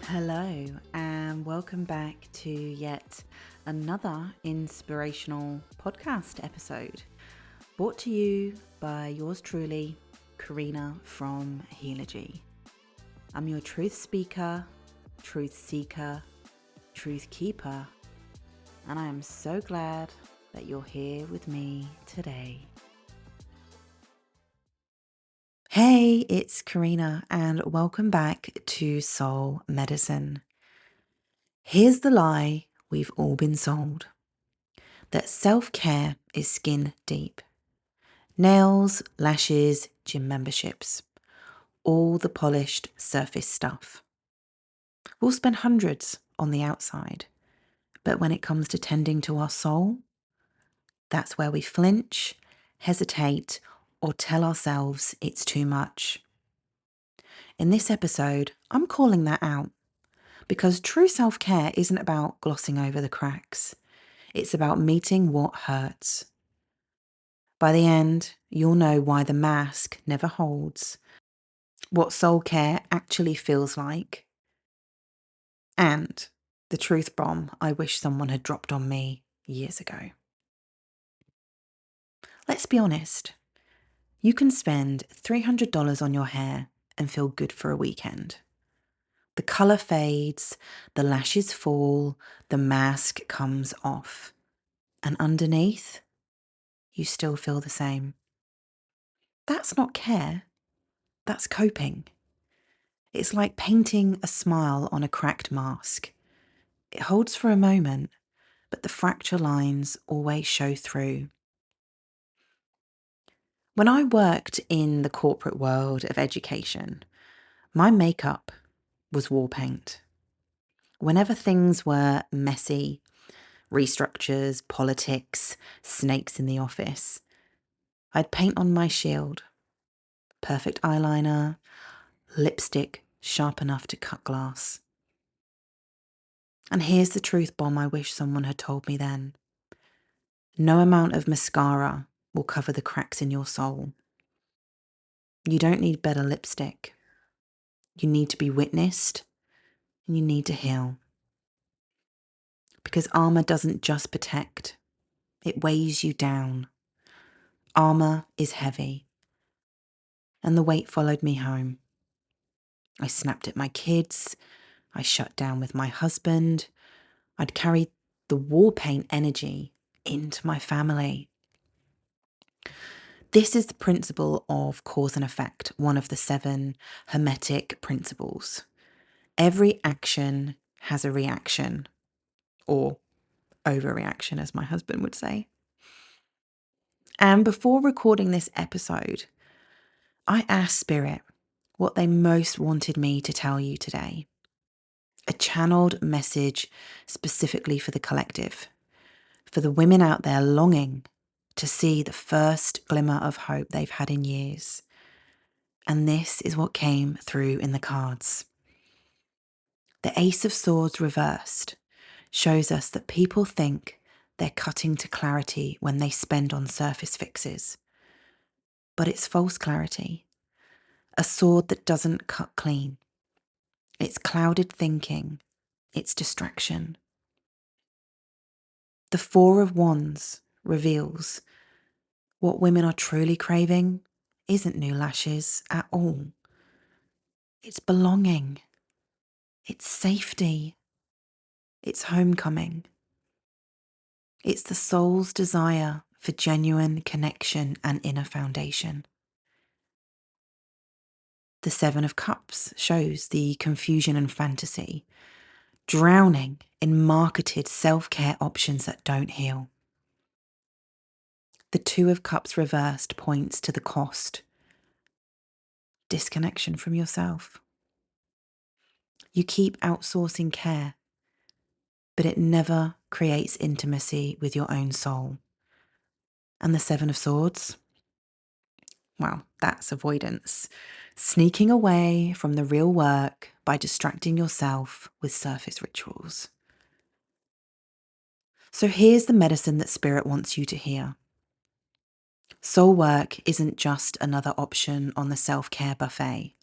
Hello, and welcome back to yet another inspirational podcast episode brought to you by yours truly, Carina from Healergy. I'm your truth speaker, truth seeker, truth keeper, and I am so glad that you're here with me today. Hey, it's Carina, and welcome back to Soul Medicine. Here's the lie we've all been sold: that self-care is skin deep. Nails, lashes, gym memberships, all the polished surface stuff. We'll spend hundreds on the outside, but when it comes to tending to our soul, that's where we flinch, hesitate, or tell ourselves it's too much. In this episode, I'm calling that out because true self-care isn't about glossing over the cracks. It's about meeting what hurts. By the end, you'll know why the mask never holds, what soul care actually feels like, and the truth bomb I wish someone had dropped on me years ago. Let's be honest. You can spend $300 on your hair and feel good for a weekend. The colour fades, the lashes fall, the mask comes off. And underneath, you still feel the same. That's not care. That's coping. It's like painting a smile on a cracked mask. It holds for a moment, but the fracture lines always show through. When I worked in the corporate world of education, my makeup was war paint. Whenever things were messy, restructures, politics, snakes in the office, I'd paint on my shield. Perfect eyeliner, lipstick sharp enough to cut glass. And here's the truth bomb I wish someone had told me then. No amount of mascara will cover the cracks in your soul. You don't need better lipstick. You need to be witnessed, and you need to heal. Because armour doesn't just protect, it weighs you down. Armour is heavy. And the weight followed me home. I snapped at my kids. I shut down with my husband. I'd carried the war paint energy into my family. This is the principle of cause and effect, one of the 7 Hermetic principles. Every action has a reaction, or overreaction, as my husband would say. And before recording this episode, I asked Spirit what they most wanted me to tell you today. A channeled message specifically for the collective, for the women out there longing to see the first glimmer of hope they've had in years. And this is what came through in the cards. The Ace of Swords reversed shows us that people think they're cutting to clarity when they spend on surface fixes. But it's false clarity. A sword that doesn't cut clean. It's clouded thinking. It's distraction. The 4 of Wands reveals what women are truly craving isn't new lashes at all. It's belonging. It's safety. It's homecoming. It's the soul's desire for genuine connection and inner foundation. The 7 of Cups shows the confusion and fantasy, drowning in marketed self-care options that don't heal. The 2 of Cups reversed points to the cost. Disconnection from yourself. You keep outsourcing care, but it never creates intimacy with your own soul. And the 7 of Swords? Well, that's avoidance. Sneaking away from the real work by distracting yourself with surface rituals. So here's the medicine that Spirit wants you to hear. Soul work isn't just another option on the self-care buffet.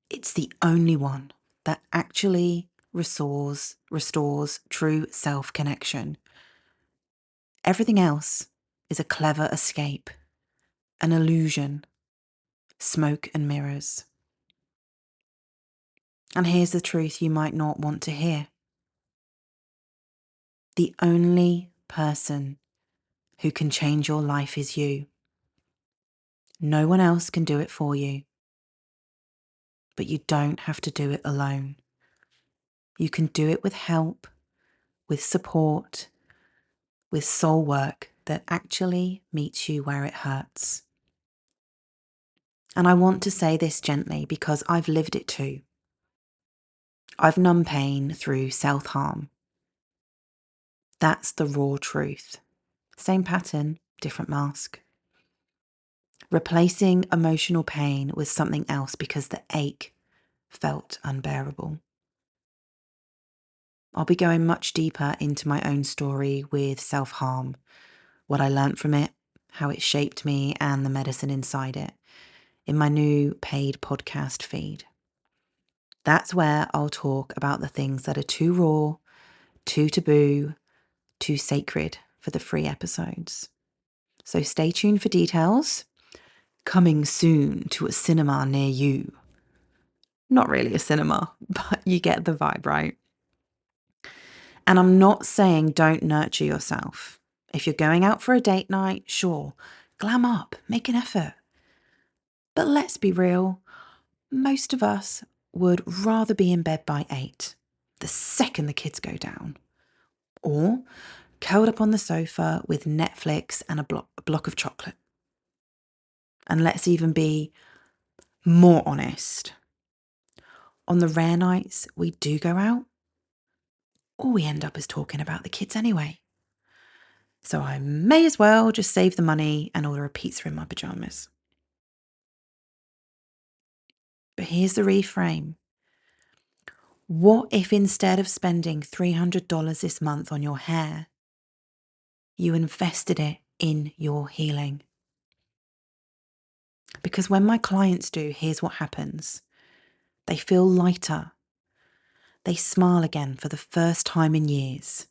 It's the only one that actually restores true self-connection. Everything else is a clever escape, an illusion, smoke and mirrors. And here's the truth you might not want to hear. The only person who can change your life is you. No one else can do it for you. But you don't have to do it alone. You can do it with help, with support, with soul work that actually meets you where it hurts. And I want to say this gently because I've lived it too. I've numbed pain through self-harm. That's the raw truth. Same pattern, different mask. Replacing emotional pain with something else because the ache felt unbearable. I'll be going much deeper into my own story with self-harm, what I learnt from it, how it shaped me, and the medicine inside it, in my new paid podcast feed. That's where I'll talk about the things that are too raw, too taboo, too sacred for the free episodes. So stay tuned for details. Coming soon to a cinema near you. Not really a cinema, but you get the vibe, right? And I'm not saying don't nurture yourself. If you're going out for a date night, sure, glam up, make an effort. But let's be real, most of us would rather be in bed by 8, the second the kids go down. Or curled up on the sofa with Netflix and a block of chocolate. And let's even be more honest. On the rare nights we do go out, all we end up is talking about the kids anyway. So I may as well just save the money and order a pizza in my pajamas. But here's the reframe. What if instead of spending $300 this month on your hair, you invested it in your healing? Because when my clients do, here's what happens. They feel lighter. They smile again for the first time in years.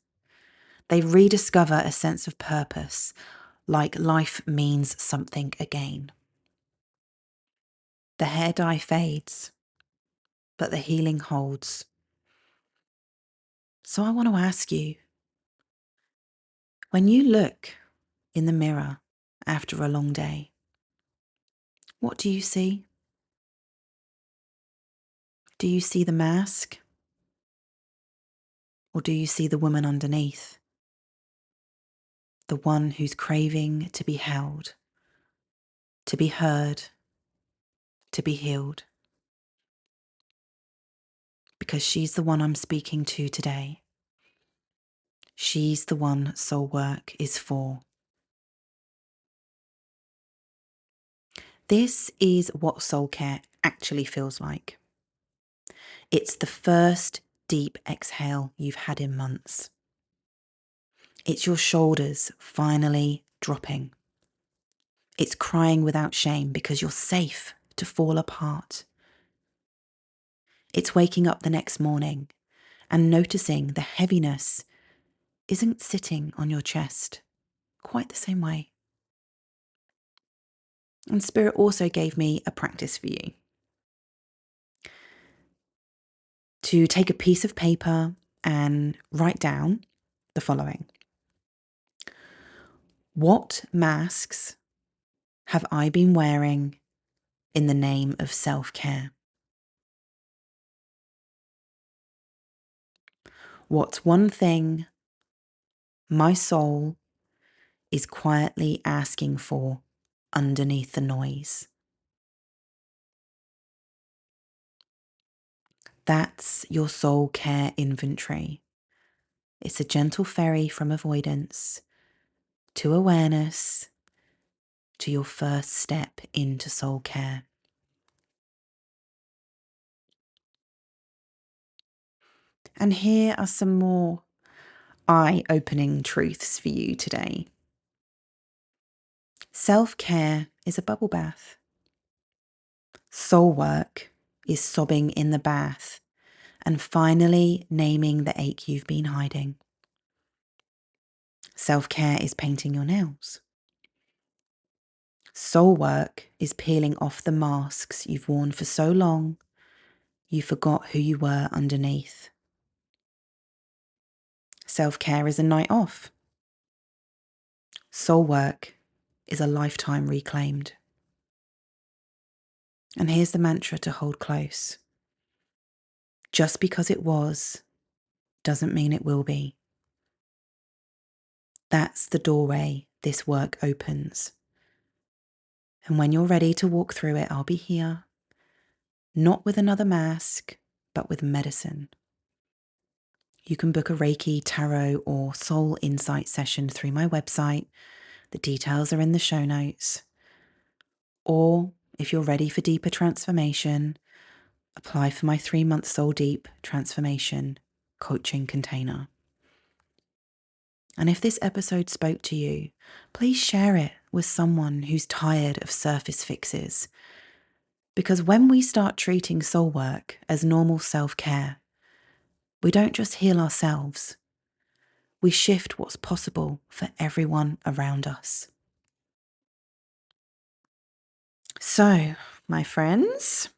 They rediscover a sense of purpose, like life means something again. The hair dye fades, but the healing holds. So I want to ask you, when you look in the mirror after a long day, what do you see? Do you see the mask? Or do you see the woman underneath? The one who's craving to be held, to be heard, to be healed? Because she's the one I'm speaking to today. She's the one soul work is for. This is what soul care actually feels like. It's the first deep exhale you've had in months. It's your shoulders finally dropping. It's crying without shame because you're safe to fall apart. It's waking up the next morning and noticing the heaviness isn't sitting on your chest quite the same way. And Spirit also gave me a practice for you. To take a piece of paper and write down the following. What masks have I been wearing in the name of self-care? What's one thing my soul is quietly asking for underneath the noise? That's your soul care inventory. It's a gentle ferry from avoidance to awareness to your first step into soul care. And here are some more eye-opening truths for you today. Self-care is a bubble bath. Soul work is sobbing in the bath and finally naming the ache you've been hiding. Self-care is painting your nails. Soul work is peeling off the masks you've worn for so long you forgot who you were underneath. Self-care is a night off. Soul work is a lifetime reclaimed. And here's the mantra to hold close. Just because it was doesn't mean it will be. That's the doorway this work opens. And when you're ready to walk through it, I'll be here. Not with another mask, but with medicine. You can book a Reiki, tarot, or soul insight session through my website. The details are in the show notes. Or if you're ready for deeper transformation, apply for my 3-month Soul Deep Transformation coaching container. And if this episode spoke to you, please share it with someone who's tired of surface fixes. Because when we start treating soul work as normal self-care, we don't just heal ourselves, we shift what's possible for everyone around us. So, my friends,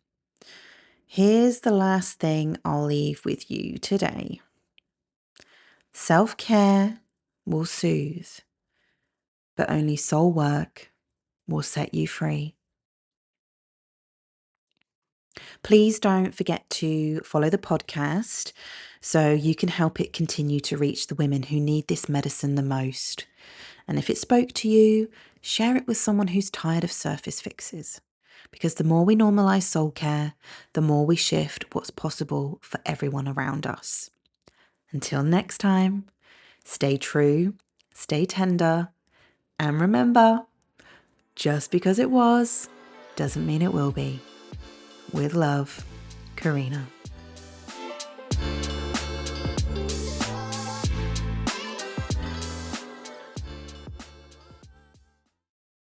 here's the last thing I'll leave with you today. Self-care will soothe, but only soul work will set you free. Please don't forget to follow the podcast so you can help it continue to reach the women who need this medicine the most. And if it spoke to you, share it with someone who's tired of surface fixes. Because the more we normalise soul care, the more we shift what's possible for everyone around us. Until next time, stay true, stay tender, and remember, just because it was doesn't mean it will be. With love, Carina.